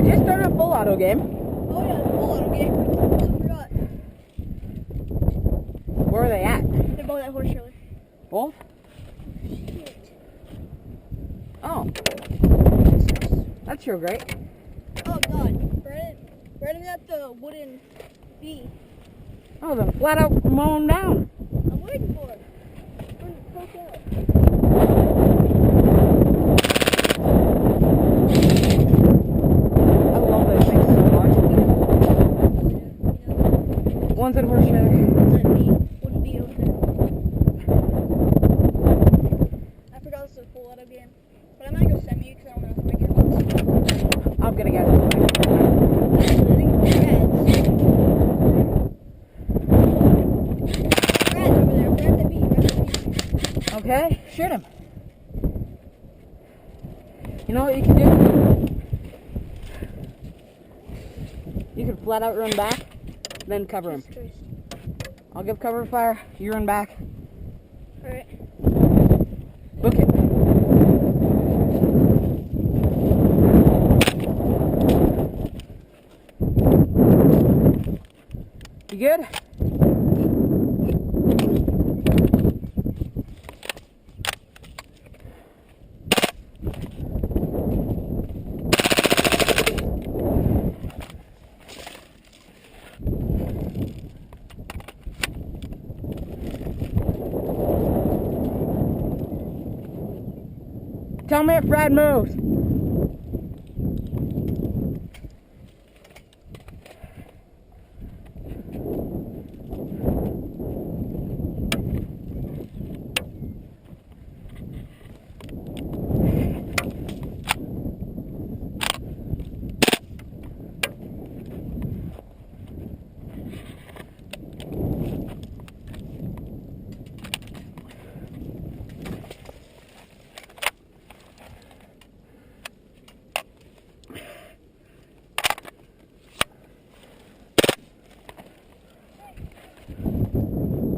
just started a full auto game. Oh yeah, the full auto game. I forgot. Where are they at? They're both at horse trailer. Both? Shit. Oh. That's sure great. Oh god. Brandon got the wooden bee. Oh, then flat out mow them down. I'm waiting for it. Fuck out. I love those things so much. One's in horse trailer. Wouldn't be over there. I forgot this was a full auto game. But I'm gonna go semi because I want to make your box. I'm gonna go. I think it's Brad's over there. Brad's at me. Okay, shoot him. You know what you can do? You can flat out run back, then cover him. I'll give cover fire, you run back. Alright. Book it. You good? Tell me if Brad moves.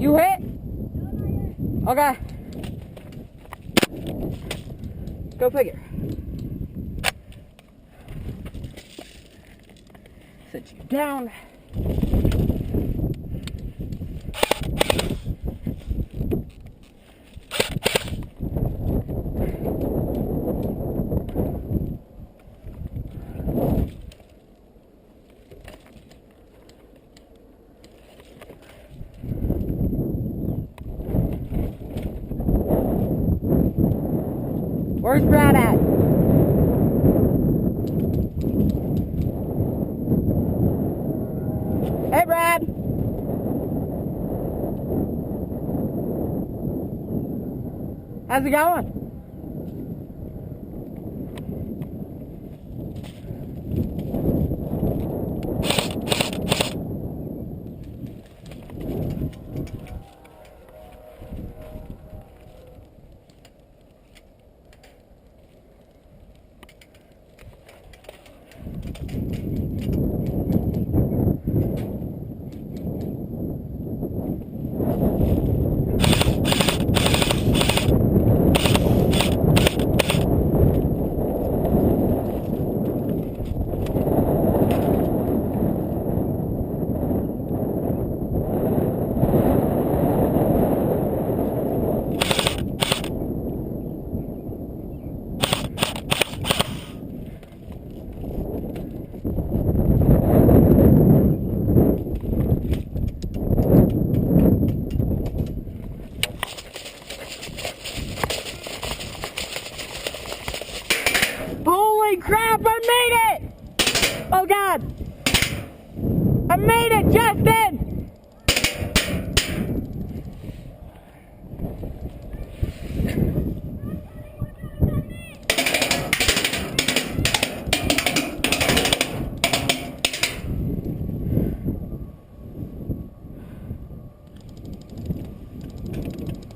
You hit? Okay. Go figure. Set you down. Where's Brad at? Hey, Brad. How's it going? Holy crap, I made it! Oh God! I made it, Justin!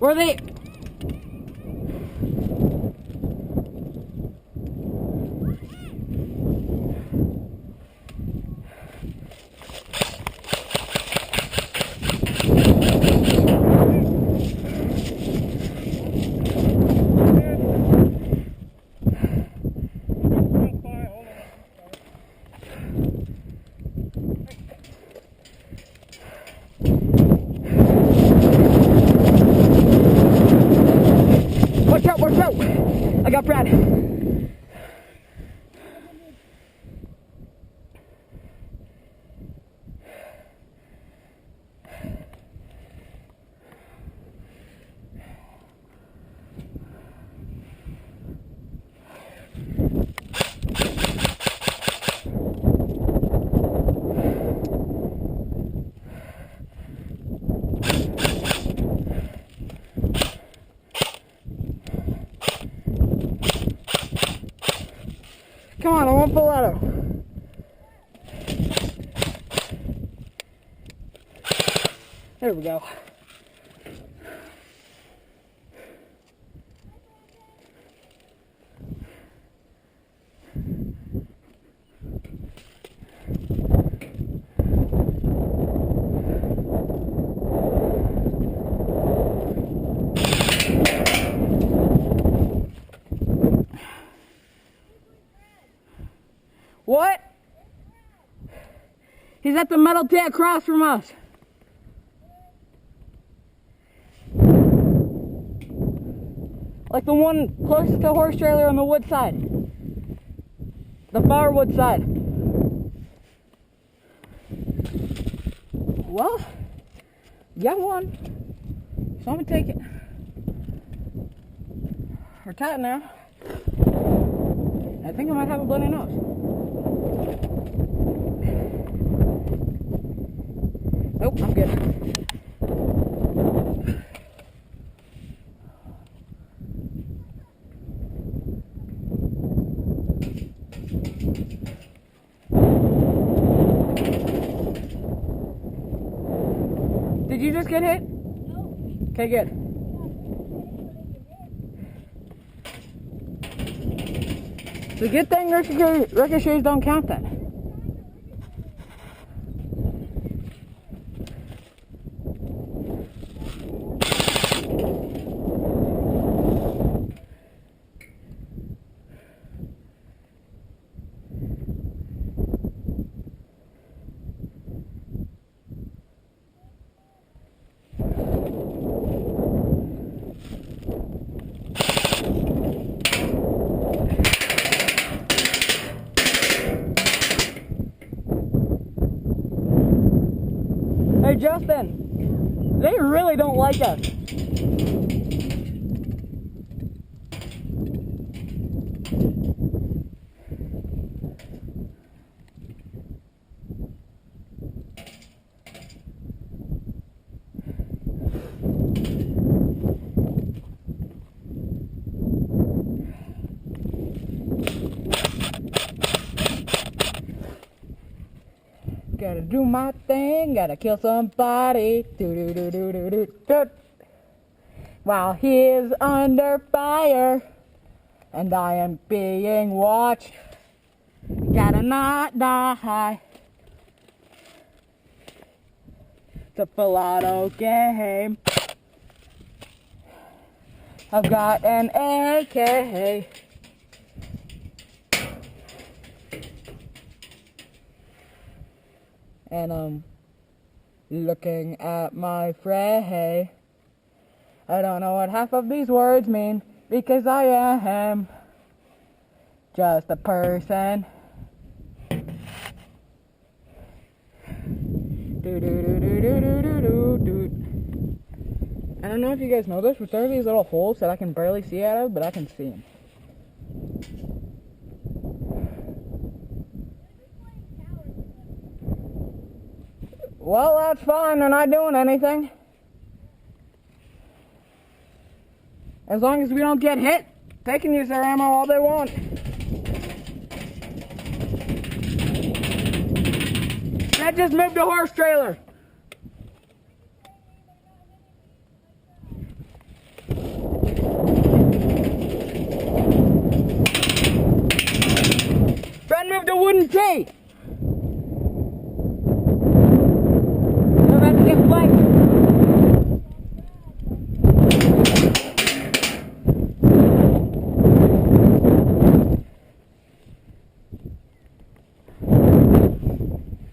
Were they? Go! I got Brad. Come on, I want Pilato. There we go. What? He's at the metal deck across from us. Like the one closest to the horse trailer on the wood side. The far wood side. Well, got one. So I'm gonna take it. We're tight now. I think I might have a bloody nose. Nope, I'm good. Did you just get hit? No. Okay, good. The good thing ricochets don't count then. Hey Justin, they really don't like us. Gotta do my thing, gotta kill somebody, do. While he is under fire, and I am being watched, gotta not die. It's a Pilato game. I've got an AK. And I'm looking at my fray. I don't know what half of these words mean, because I am just a person. I don't know if you guys know this, but there are these little holes that I can barely see out of, but I can see them. Well, that's fine. They're not doing anything. As long as we don't get hit, they can use their ammo all they want. That just moved a horse trailer. Brad moved a wooden tee.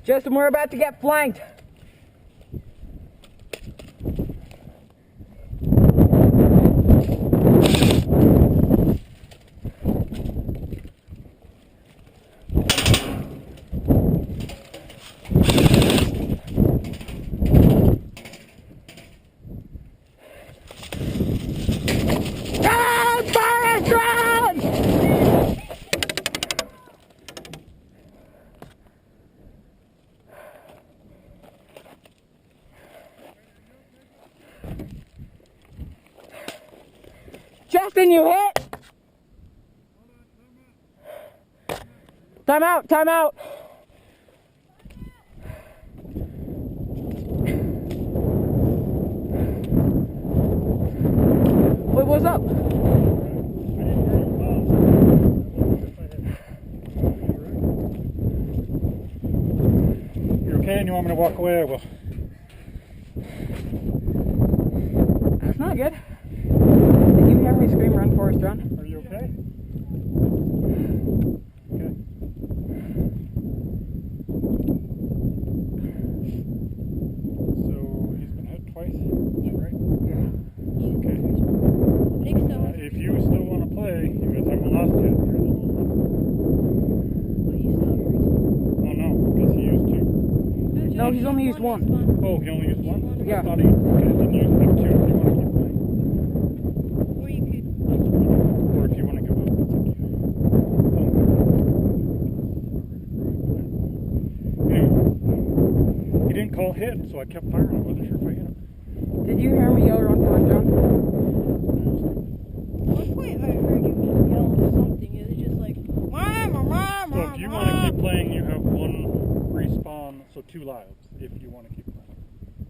Justin, we're about to get flanked. chest and you hit. Time out, time out. Wait, what's up? You're okay and you want me to walk away? I will. That's not good. Did you hear me scream, run, Forrest, run? Are you okay? Okay. So he's been hit twice, is that right? Yeah. Okay. Nick still has If you still want to play, you guys haven't lost yet. You're the little- but you still have your respawn. Oh no, because he used two. No, he's only used one. respawn. Oh, he only used one? Yeah. I thought he then you have two if you want to keep playing. Or you could. Or if you want to give up, it's up to you. Anyway, he didn't call hit, so I kept firing. I wasn't sure if I hit him. Did you hear me yell, run, Forrest, run? At one point I heard you yell something. It was just like, mama. So if you want to keep playing, you have one respawn, so 2 lives if you want to keep playing.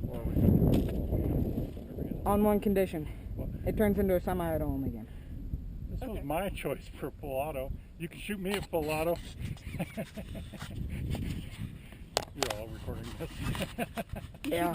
Or we can. On one condition. What? It turns into a semi-auto only again. This was Okay. my choice for full auto. You can shoot me at full auto. You're all recording this. Yeah.